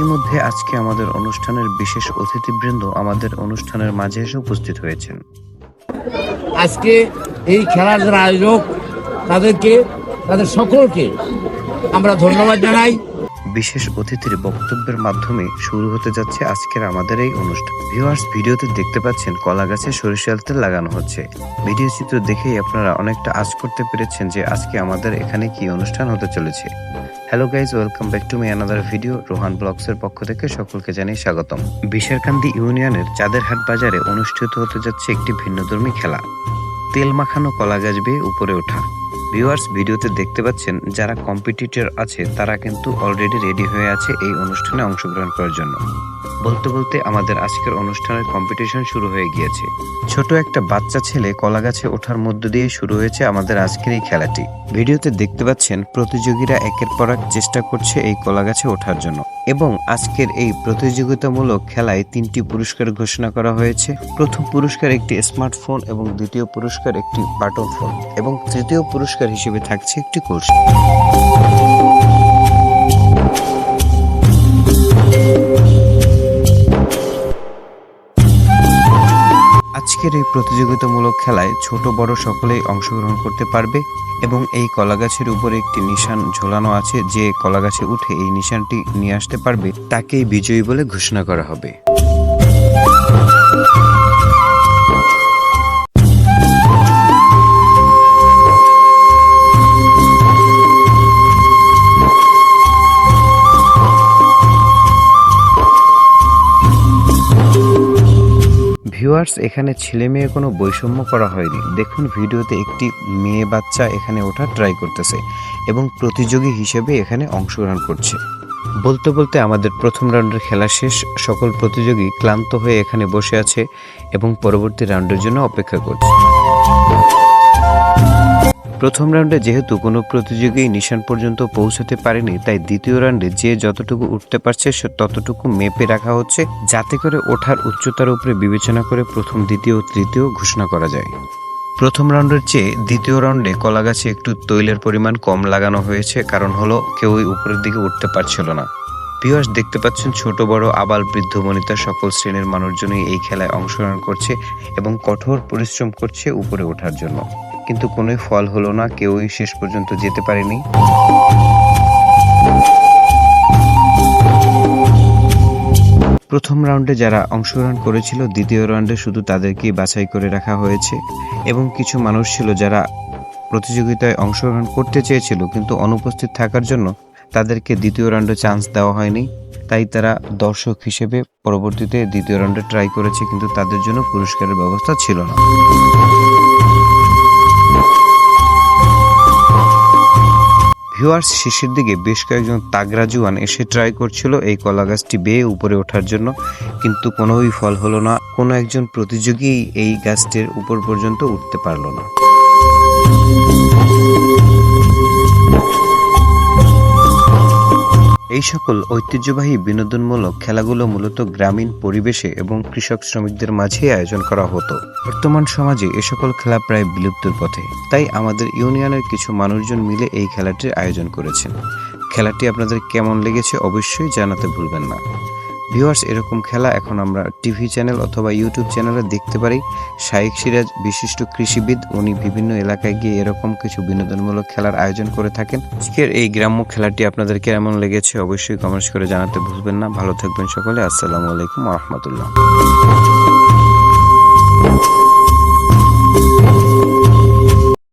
ইতিমধ্যে আজকে আমাদের অনুষ্ঠানের বিশেষ অতিথিবৃন্দ আমাদের অনুষ্ঠানের মাঝে এসে উপস্থিত হয়েছেন। আজকে এই খেলার যারা আয়োজক তাদের সকলকে আমরা ধন্যবাদ জানাই। বিশেষ অতিথির বক্তব্যের মাধ্যমে শুরু হতে যাচ্ছে আজকের আমাদের এই অনুষ্ঠান। ভিউয়ার্স, ভিডিওতে দেখতে পাচ্ছেন কলা গাছে সরিষার তেল লাগানো হচ্ছে। ভিডিও চিত্র দেখেই আপনারা অনেকটা আজ করতে পেরেছেন যে আজকে আমাদের এখানে কি অনুষ্ঠান হতে চলেছে। Hello guys, welcome back to me another video. Rohan vlogs এর পক্ষ থেকে সকলকে জানাই স্বাগতম। বিশারকান্দি ইউনিয়নের চাঁদেরহাট বাজারে অনুষ্ঠিত হতে যাচ্ছে একটি ভিন্নধর্মী খেলা, তেল মাখানো কলা গাছ বেয়ে উপরে ওঠা। ভিউয়ার্স, ভিডিওতে দেখতে পাচ্ছেন যারা কম্পিটিটর আছে তারা কিন্তু অলরেডি রেডি হয়ে আছে এই অনুষ্ঠানে অংশগ্রহণ করার জন্য। বলতে বলতে আমাদের আজকের অনুষ্ঠানের কম্পিটিশন শুরু হয়ে গিয়েছে। ছোট একটা বাচ্চা ছেলে কলা গাছে ওঠার মধ্য দিয়ে শুরু হয়েছে আমাদের আজকের এই খেলাটি। ভিডিওতে দেখতে পাচ্ছেন প্রতিযোগীরা একের পর এক চেষ্টা করছে এই কলা গাছে ওঠার জন্য, এবং আজকের এই প্রতিযোগিতামূলক খেলায় 3টি পুরস্কার ঘোষণা করা হয়েছে। প্রথম পুরস্কার একটি স্মার্টফোন, এবং দ্বিতীয় পুরস্কার একটি বাটন ফোন, এবং তৃতীয় পুরস্কার হিসেবে থাকছে একটি কলসি। আজকের এই প্রতিযোগিতামূলক খেলায় ছোট বড় সকলেই অংশগ্রহণ করতে পারবে, এবং এই কলা গাছের উপরে একটি নিশান ঝোলানো আছে। যে কলা গাছে উঠে এই নিশানটি নিয়ে আসতে পারবে তাকেই বিজয়ী বলে ঘোষণা করা হবে। ভিউয়ার্স, এখানে ছেলে মেয়ে কোনো বৈষম্য করা হয়নি। দেখুন ভিডিওতে একটি মেয়ে বাচ্চা এখানে ওঠা ট্রাই করতেছে এবং প্রতিযোগী হিসেবে এখানে অংশগ্রহণ করছে। বলতে বলতে আমাদের প্রথম রাউন্ডের খেলা শেষ। সকল প্রতিযোগী ক্লান্ত হয়ে এখানে বসে আছে এবং পরবর্তী রাউন্ডের জন্য অপেক্ষা করছে। প্রথম রাউন্ডে যেহেতু কোনো প্রতিযোগী নিশান পর্যন্ত পৌঁছাতে পারেনি, তাই দ্বিতীয় রাউন্ডে যে যতটুকু উঠতে পারছে ততটুকু মেপে রাখা হচ্ছে, যাতে করে ওঠার উচ্চতার উপরে বিবেচনা করে প্রথম, দ্বিতীয় ও তৃতীয় ঘোষণা করা যায়। প্রথম রাউন্ডের চেয়ে দ্বিতীয় রাউন্ডে কলা গাছে একটু তৈলের পরিমাণ কম লাগানো হয়েছে, কারণ হলো কেউই উপরের দিকে উঠতে পারছিল না। ভিউয়ার্স, দেখতে পাচ্ছেন ছোট বড় আবাল বৃদ্ধ বনিতা সকল শ্রেণীর মানুষজনই এই খেলায় অংশগ্রহণ করছে এবং কঠোর পরিশ্রম করছে উপরে ওঠার জন্য, কিন্তু কোনোই ফল হলো না, কেউই শেষ পর্যন্ত যেতে পারেনি। প্রথম রাউন্ডে যারা অংশগ্রহণ করেছিল দ্বিতীয় রাউন্ডে শুধু তাদেরকেই বাছাই করে রাখা হয়েছে, এবং কিছু মানুষ ছিল যারা প্রতিযোগিতায় অংশগ্রহণ করতে চেয়েছিল কিন্তু অনুপস্থিত থাকার জন্য তাদেরকে দ্বিতীয় রাউন্ডে চান্স দেওয়া হয়নি। তাই তারা দর্শক হিসেবে পরবর্তীতে দ্বিতীয় রাউন্ডে ট্রাই করেছে, কিন্তু তাদের জন্য পুরস্কারের ব্যবস্থা ছিল না। ভিউয়ার্স, শেষের দিকে বেশ কয়েকজন তাগড়া জুয়ান এসে ট্রাই করছিল এই কলা গাছটি বেয়ে উপরে ওঠার জন্য, কিন্তু কোনোই ফল হলো না। কোনো একজন প্রতিযোগী এই গাছটির উপর পর্যন্ত উঠতে পারল না। এই সকল ঐতিহ্যবাহী বিনোদনমূলক খেলাগুলো মূলত গ্রামীণ পরিবেশে এবং কৃষক শ্রমিকদের মাঝে আয়োজন করা হতো। বর্তমান সমাজে এ সকল খেলা প্রায় বিলুপ্তির পথে, তাই আমাদের ইউনিয়নের কিছু মানুষজন মিলে এই খেলাটির আয়োজন করেছেন। খেলাটি আপনাদের কেমন লেগেছে অবশ্যই জানাতে ভুলবেন না। ভিউয়ার্স, এরকম খেলা এখন আমরা টিভি চ্যানেল অথবা ইউটিউব চ্যানেলে দেখতে পারি। শাইখ সিরাজ বিশিষ্ট কৃষিবিদ, উনি বিভিন্ন এলাকায় গিয়ে এরকম কিছু বিনোদনমূলক খেলার আয়োজন করে থাকেন। আজকের এই গ্রাম্য খেলাটি আপনাদের কেমন লেগেছে অবশ্যই কমেন্টস করে জানাতে ভুলবেন না। ভালো থাকবেন সকলে। আসসালামু আলাইকুম ওয়া রাহমাতুল্লাহ।